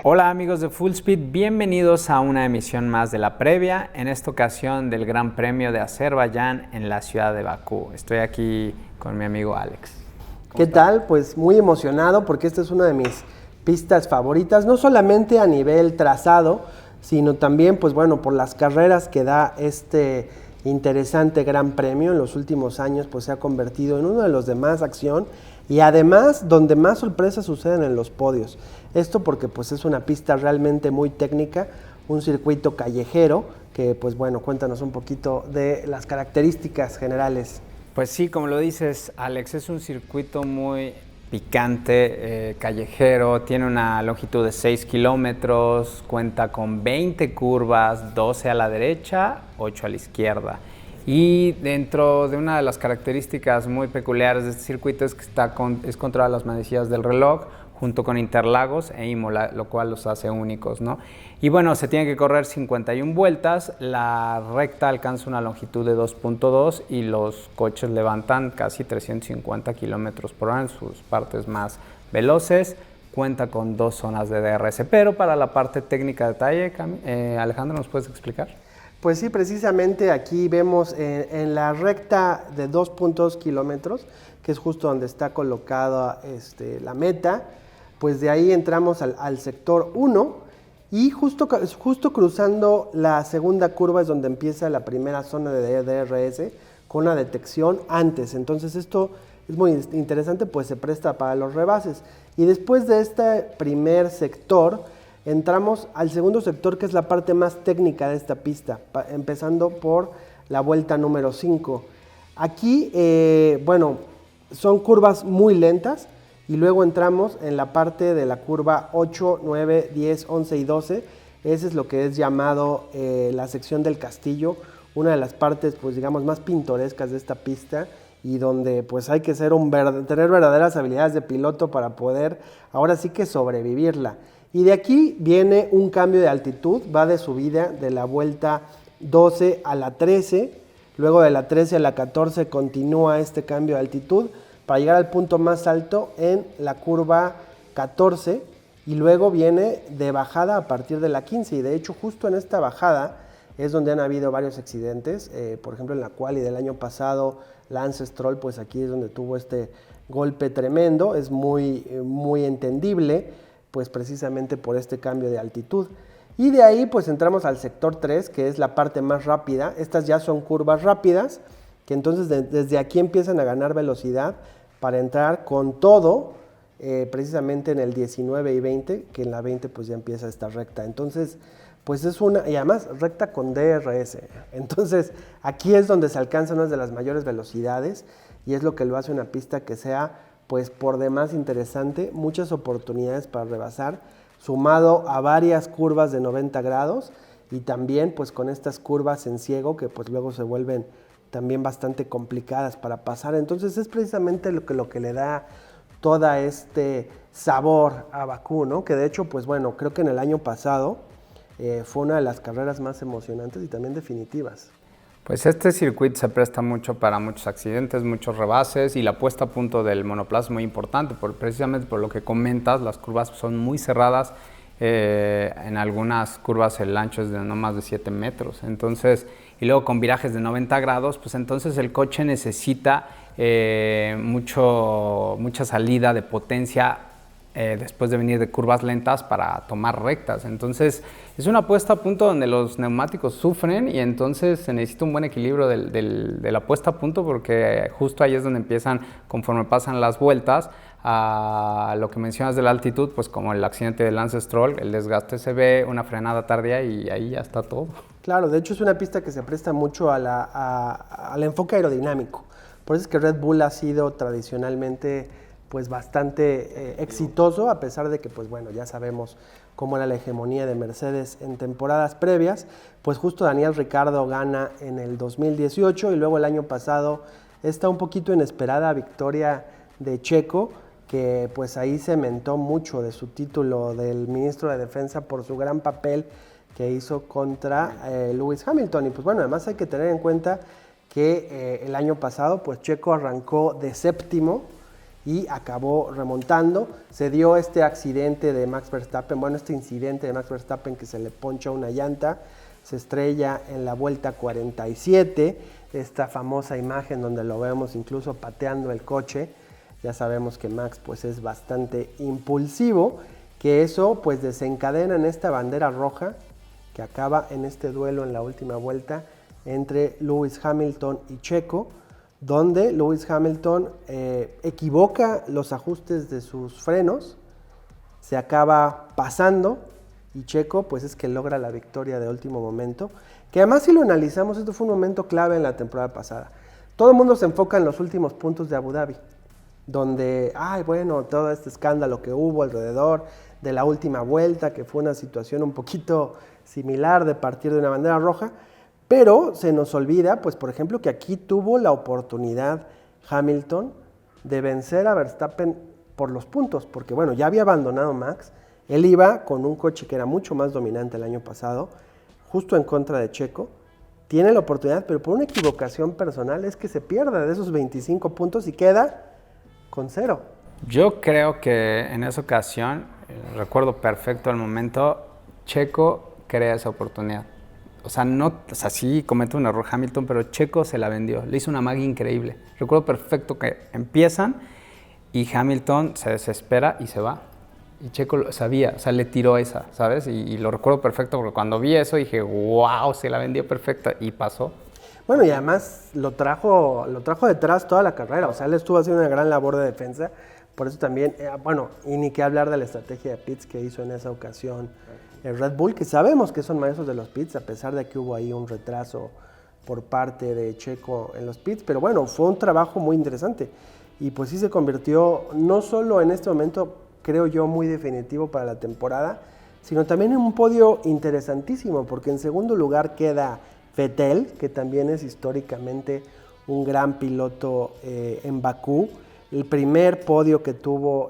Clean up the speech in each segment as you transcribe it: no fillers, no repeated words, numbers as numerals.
Hola amigos de Full Speed, bienvenidos a una emisión más de la previa, en esta ocasión del Gran Premio de Azerbaiyán en la ciudad de Bakú. Estoy aquí con mi amigo Alex. ¿Qué tal? Pues muy emocionado porque esta es una de mis pistas favoritas, no solamente a nivel trazado, sino también, pues bueno, por las carreras que da este interesante Gran Premio. En los últimos años pues se ha convertido en uno de los de más acción y además donde más sorpresas suceden en los podios. Esto porque pues es una pista realmente muy técnica, un circuito callejero que pues bueno, cuéntanos un poquito de las características generales. Pues sí, como lo dices, Alex, es un circuito muy picante, callejero, tiene una longitud de 6 kilómetros, cuenta con 20 curvas, 12 a la derecha, 8 a la izquierda. Y dentro de una de las características muy peculiares de este circuito es que es contra las manecillas del reloj, junto con Interlagos e Imola, lo cual los hace únicos, ¿no? Y bueno, se tiene que correr 51 vueltas, la recta alcanza una longitud de 2.2 y los coches levantan casi 350 kilómetros por hora en sus partes más veloces. Cuenta con 2 zonas de DRS, pero para la parte técnica de detalle, Alejandro, ¿nos puedes explicar? Pues sí, precisamente aquí vemos en la recta de 2.2 kilómetros, que es justo donde está colocada la meta, pues de ahí entramos al sector 1 y justo cruzando la segunda curva es donde empieza la primera zona de DRS con una detección antes. Entonces esto es muy interesante, pues se presta para los rebases. Y después de este primer sector, entramos al segundo sector, que es la parte más técnica de esta pista, empezando por la vuelta número 5. Aquí, bueno, son curvas muy lentas y luego entramos en la parte de la curva 8, 9, 10, 11 y 12. Ese es lo que es llamado la sección del castillo, una de las partes, pues digamos, más pintorescas de esta pista y donde pues hay que tener verdaderas habilidades de piloto para poder ahora sí que sobrevivirla. Y de aquí viene un cambio de altitud, va de subida de la vuelta 12 a la 13, luego de la 13 a la 14 continúa este cambio de altitud para llegar al punto más alto en la curva 14 y luego viene de bajada a partir de la 15 y de hecho justo en esta bajada es donde han habido varios accidentes, por ejemplo en la quali del año pasado Lance Stroll, pues aquí es donde tuvo este golpe tremendo, es muy entendible, pues precisamente por este cambio de altitud. Y de ahí pues entramos al sector 3, que es la parte más rápida. Estas ya son curvas rápidas, que entonces desde aquí empiezan a ganar velocidad para entrar con todo, precisamente en el 19 y 20, que en la 20 pues ya empieza esta recta. Entonces, pues es y además recta con DRS. Entonces, aquí es donde se alcanzan unas de las mayores velocidades y es lo que lo hace una pista que sea pues por demás interesante, muchas oportunidades para rebasar, sumado a varias curvas de 90 grados y también pues con estas curvas en ciego que pues luego se vuelven también bastante complicadas para pasar. Entonces es precisamente lo que le da toda este sabor a Bakú, ¿no? Que de hecho pues bueno, creo que en el año pasado fue una de las carreras más emocionantes y también definitivas. Pues este circuito se presta mucho para muchos accidentes, muchos rebases y la puesta a punto del monoplaza es muy importante, precisamente por lo que comentas, las curvas son muy cerradas, en algunas curvas el ancho es de no más de 7 metros, entonces, y luego con virajes de 90 grados, pues entonces el coche necesita mucha salida de potencia después de venir de curvas lentas para tomar rectas. Entonces es una puesta a punto donde los neumáticos sufren y entonces se necesita un buen equilibrio de la puesta a punto porque justo ahí es donde empiezan, conforme pasan las vueltas, a lo que mencionas de la altitud, pues como el accidente de Lance Stroll, el desgaste se ve, una frenada tardía y ahí ya está todo. Claro, de hecho es una pista que se presta mucho al enfoque aerodinámico. Por eso es que Red Bull ha sido tradicionalmente pues bastante exitoso, a pesar de que pues bueno, ya sabemos cómo era la hegemonía de Mercedes en temporadas previas, pues justo Daniel Ricciardo gana en el 2018 y luego el año pasado esta un poquito inesperada victoria de Checo, que pues ahí cementó mucho de su título del ministro de Defensa por su gran papel que hizo contra Lewis Hamilton. Y pues bueno, además hay que tener en cuenta que el año pasado pues Checo arrancó de séptimo y acabó remontando. Se dio este accidente de Max Verstappen, este incidente de Max Verstappen que se le poncha una llanta, se estrella en la vuelta 47, esta famosa imagen donde lo vemos incluso pateando el coche. Ya sabemos que Max pues es bastante impulsivo, que eso pues desencadena en esta bandera roja que acaba en este duelo en la última vuelta entre Lewis Hamilton y Checo, donde Lewis Hamilton equivoca los ajustes de sus frenos, se acaba pasando y Checo pues es que logra la victoria de último momento, que además si lo analizamos, esto fue un momento clave en la temporada pasada. Todo el mundo se enfoca en los últimos puntos de Abu Dhabi, donde, todo este escándalo que hubo alrededor de la última vuelta, que fue una situación un poquito similar de partir de una bandera roja, pero se nos olvida, pues por ejemplo, que aquí tuvo la oportunidad Hamilton de vencer a Verstappen por los puntos, porque bueno, ya había abandonado Max, él iba con un coche que era mucho más dominante el año pasado, justo en contra de Checo, tiene la oportunidad, pero por una equivocación personal es que se pierde de esos 25 puntos y queda con 0. Yo creo que en esa ocasión, recuerdo perfecto el momento, Checo crea esa oportunidad. Sí comete un error Hamilton, pero Checo se la vendió, le hizo una magia increíble. Recuerdo perfecto que empiezan y Hamilton se desespera y se va. Y Checo lo sabía, le tiró esa, ¿sabes? Y lo recuerdo perfecto porque cuando vi eso dije, wow, se la vendió perfecta y pasó. Bueno, y además lo trajo detrás toda la carrera, él estuvo haciendo una gran labor de defensa, por eso también, y ni que hablar de la estrategia de pits que hizo en esa ocasión el Red Bull, que sabemos que son maestros de los pits, a pesar de que hubo ahí un retraso por parte de Checo en los pits, pero bueno, fue un trabajo muy interesante, y pues sí se convirtió no solo en este momento, creo yo, muy definitivo para la temporada, sino también en un podio interesantísimo, porque en segundo lugar queda Vettel, que también es históricamente un gran piloto en Bakú, el primer podio que tuvo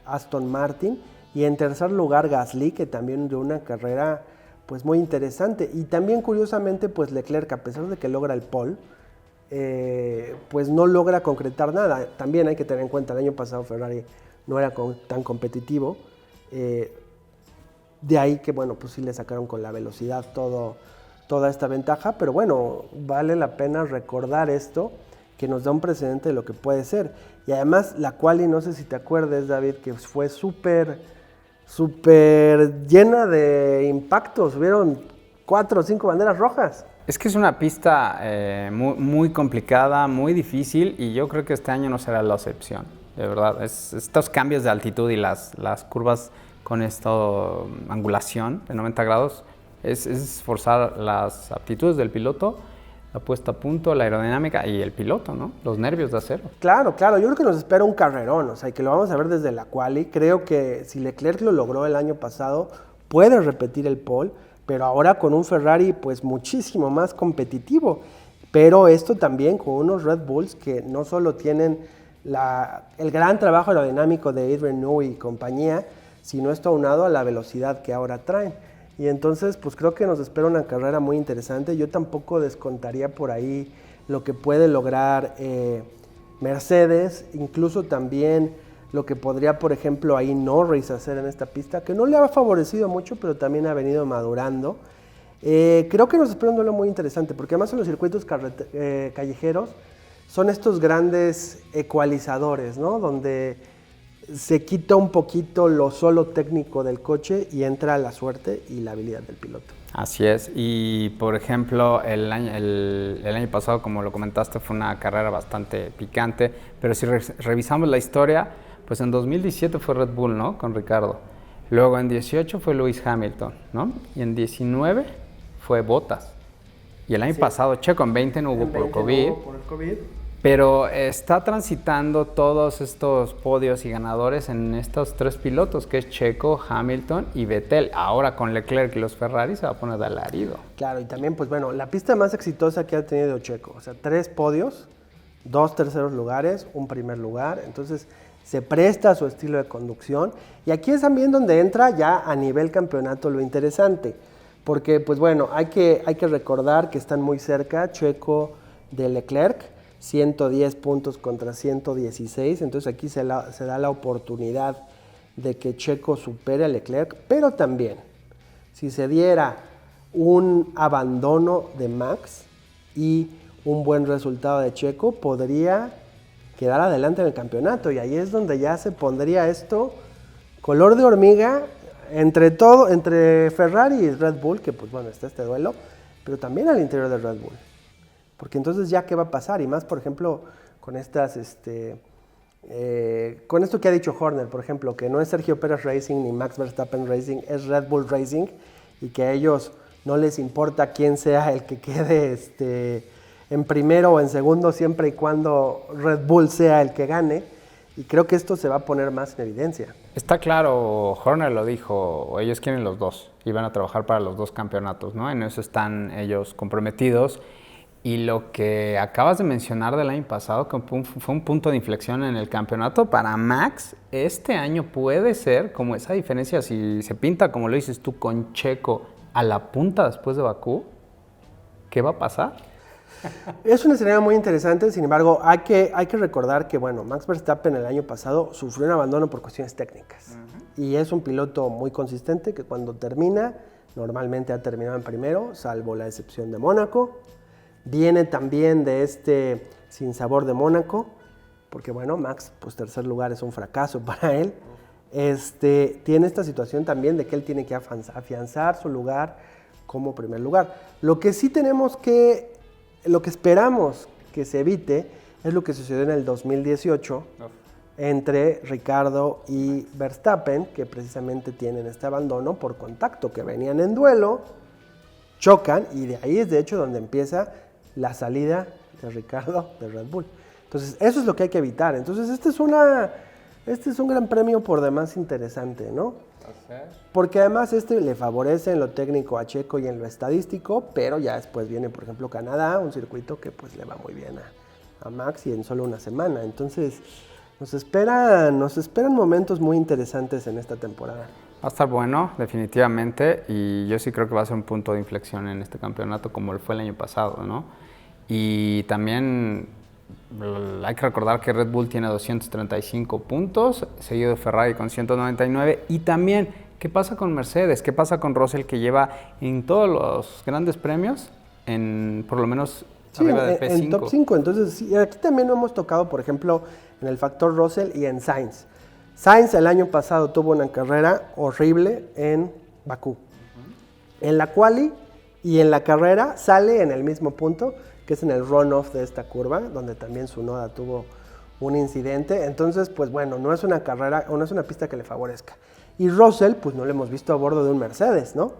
Aston Martin, y en tercer lugar Gasly, que también dio una carrera pues muy interesante, y también curiosamente pues Leclerc, a pesar de que logra el pole, pues no logra concretar nada. También hay que tener en cuenta, el año pasado Ferrari no era tan competitivo, de ahí que bueno, pues sí le sacaron con la velocidad toda esta ventaja, pero bueno, vale la pena recordar esto, que nos da un precedente de lo que puede ser. Y además la quali, no sé si te acuerdas, David, que fue súper llena de impactos, hubieron 4 o 5 banderas rojas. Es que es una pista muy complicada, muy difícil, y yo creo que este año no será la excepción, de verdad. Estos cambios de altitud y las curvas con esta angulación de 90 grados, es forzar las aptitudes del piloto, la puesta a punto, la aerodinámica y el piloto, ¿no? Los nervios de acero. Claro, yo creo que nos espera un carrerón, y que lo vamos a ver desde la quali. Creo que si Leclerc lo logró el año pasado, puede repetir el pole, pero ahora con un Ferrari pues muchísimo más competitivo. Pero esto también con unos Red Bulls que no solo tienen el gran trabajo aerodinámico de Adrian Newey y compañía, sino esto aunado a la velocidad que ahora traen. Y entonces, pues creo que nos espera una carrera muy interesante. Yo tampoco descontaría por ahí lo que puede lograr Mercedes, incluso también lo que podría, por ejemplo, ahí Norris hacer en esta pista, que no le ha favorecido mucho, pero también ha venido madurando. Creo que nos espera un duelo muy interesante, porque además en los circuitos callejeros son estos grandes ecualizadores, ¿no? Donde se quita un poquito lo solo técnico del coche y entra la suerte y la habilidad del piloto. Así es, y por ejemplo el año pasado, como lo comentaste, fue una carrera bastante picante, pero si revisamos la historia, pues en 2017 fue Red Bull, ¿no? Con Ricardo. Luego en 18 fue Lewis Hamilton, ¿no? Y en 19 fue Bottas. Y el año pasado Checo, en 20 no hubo por COVID. Pero está transitando todos estos podios y ganadores en estos 3 pilotos, que es Checo, Hamilton y Vettel. Ahora con Leclerc y los Ferrari se va a poner de alarido. Claro, y también, pues bueno, la pista más exitosa que ha tenido Checo. 3 podios, 2 terceros lugares, 1 primer lugar. Entonces se presta a su estilo de conducción. Y aquí es también donde entra ya a nivel campeonato lo interesante. Porque, pues bueno, hay que recordar que están muy cerca Checo de Leclerc. 110 puntos contra 116, entonces aquí se da la oportunidad de que Checo supere a Leclerc, pero también, si se diera un abandono de Max y un buen resultado de Checo, podría quedar adelante en el campeonato, y ahí es donde ya se pondría esto color de hormiga entre Ferrari y Red Bull, que pues bueno, está este duelo, pero también al interior de Red Bull. Porque entonces ya qué va a pasar, y más por ejemplo con estas, con esto que ha dicho Horner, por ejemplo, que no es Sergio Pérez Racing ni Max Verstappen Racing, es Red Bull Racing, y que a ellos no les importa quién sea el que quede en primero o en segundo, siempre y cuando Red Bull sea el que gane, y creo que esto se va a poner más en evidencia. Está claro, Horner lo dijo, ellos quieren los dos y van a trabajar para los dos campeonatos, ¿no? En eso están ellos comprometidos. Y lo que acabas de mencionar del año pasado, que fue un punto de inflexión en el campeonato para Max, este año puede ser como esa diferencia, si se pinta, como lo dices tú, con Checo a la punta después de Bakú, ¿qué va a pasar? Es un escenario muy interesante, sin embargo, hay que recordar que, bueno, Max Verstappen el año pasado sufrió un abandono por cuestiones técnicas. Y es un piloto muy consistente que cuando termina, normalmente ha terminado en primero, salvo la excepción de Mónaco. Viene también de este sinsabor de Mónaco, porque bueno, Max, pues tercer lugar es un fracaso para él. Tiene esta situación también de que él tiene que afianzar su lugar como primer lugar. Lo que esperamos que se evite es lo que sucedió en el 2018 entre Ricardo y Verstappen, que precisamente tienen este abandono por contacto, que venían en duelo, chocan, y de ahí es de hecho donde empieza la salida de Ricardo de Red Bull. Entonces, eso es lo que hay que evitar. Entonces, este es un gran premio por demás interesante, ¿no? Porque además le favorece en lo técnico a Checo y en lo estadístico, pero ya después viene, por ejemplo, Canadá, un circuito que pues le va muy bien a Max y en solo una semana. Entonces, nos esperan momentos muy interesantes en esta temporada. Va a estar bueno, definitivamente, y yo sí creo que va a ser un punto de inflexión en este campeonato como lo fue el año pasado, ¿no? Y también hay que recordar que Red Bull tiene 235 puntos, seguido de Ferrari con 199, y también, ¿qué pasa con Mercedes? ¿Qué pasa con Russell, que lleva en todos los grandes premios, por lo menos arriba de P5? En top 5, entonces sí, aquí también lo hemos tocado, por ejemplo, en el factor Russell y en Sainz. Sainz el año pasado tuvo una carrera horrible en Bakú. En la quali y en la carrera sale en el mismo punto, que es en el runoff de esta curva, donde también Tsunoda tuvo un incidente. Entonces, pues bueno, no es una carrera, o no es una pista que le favorezca. Y Russell, pues no lo hemos visto a bordo de un Mercedes, ¿no?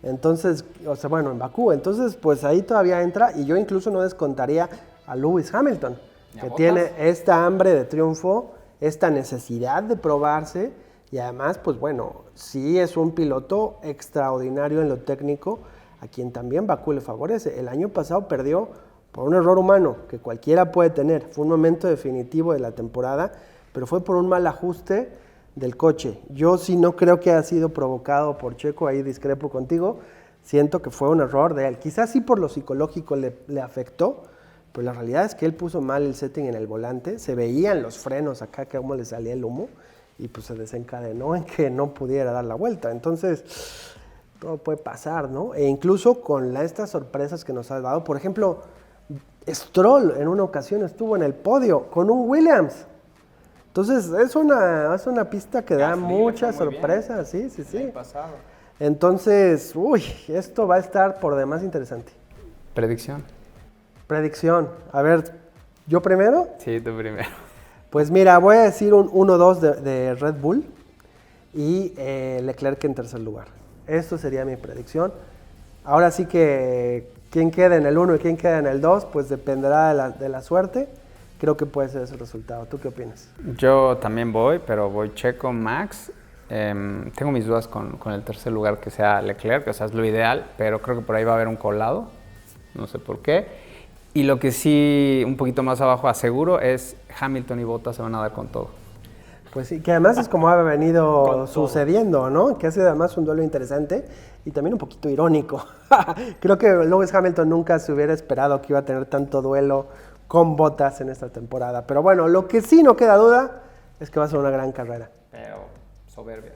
Entonces, o sea, bueno, en Bakú. Entonces, pues ahí todavía entra, y yo incluso no descontaría a Lewis Hamilton, que tiene esta hambre de triunfo, esta necesidad de probarse, y además, pues bueno, sí es un piloto extraordinario en lo técnico, a quien también Bakú le favorece. El año pasado perdió por un error humano que cualquiera puede tener. Fue un momento definitivo de la temporada, pero fue por un mal ajuste del coche. Yo sí no creo que haya sido provocado por Checo, ahí discrepo contigo. Siento que fue un error de él. Quizás sí por lo psicológico le afectó, pero la realidad es que él puso mal el setting en el volante. Se veían los frenos acá, que cómo le salía el humo, y pues se desencadenó en que no pudiera dar la vuelta. Entonces, todo puede pasar, ¿no? E incluso con estas sorpresas que nos ha dado. Por ejemplo, Stroll en una ocasión estuvo en el podio con un Williams. Entonces, es una pista que da muchas sorpresas. Sí. Entonces, esto va a estar por demás interesante. Predicción. A ver, ¿yo primero? Sí, tú primero. Pues mira, voy a decir un 1-2 de Red Bull y Leclerc en tercer lugar. Esto sería mi predicción. Ahora sí que quién queda en el 1 y quién queda en el 2, pues dependerá de la suerte. Creo que puede ser ese resultado. ¿Tú qué opinas? Yo también voy, pero voy Checo, Max. Tengo mis dudas con el tercer lugar, que sea Leclerc, o sea, es lo ideal, pero creo que por ahí va a haber un colado. No sé por qué. Y lo que sí, un poquito más abajo aseguro, es Hamilton y Bottas se van a dar con todo. Pues sí, que además es como ha venido sucediendo, ¿no? Que ha sido además un duelo interesante y también un poquito irónico. Creo que Lewis Hamilton nunca se hubiera esperado que iba a tener tanto duelo con Bottas en esta temporada. Pero bueno, lo que sí no queda duda es que va a ser una gran carrera. Pero soberbia.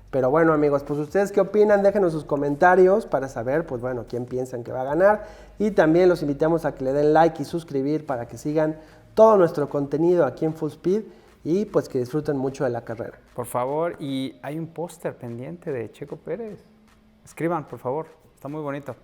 Pero bueno, amigos, pues ustedes qué opinan, déjenos sus comentarios para saber, pues bueno, quién piensan que va a ganar. Y también los invitamos a que le den like y suscribir para que sigan todo nuestro contenido aquí en Full Speed y pues que disfruten mucho de la carrera. Por favor, y hay un póster pendiente de Checo Pérez. Escriban, por favor, está muy bonito.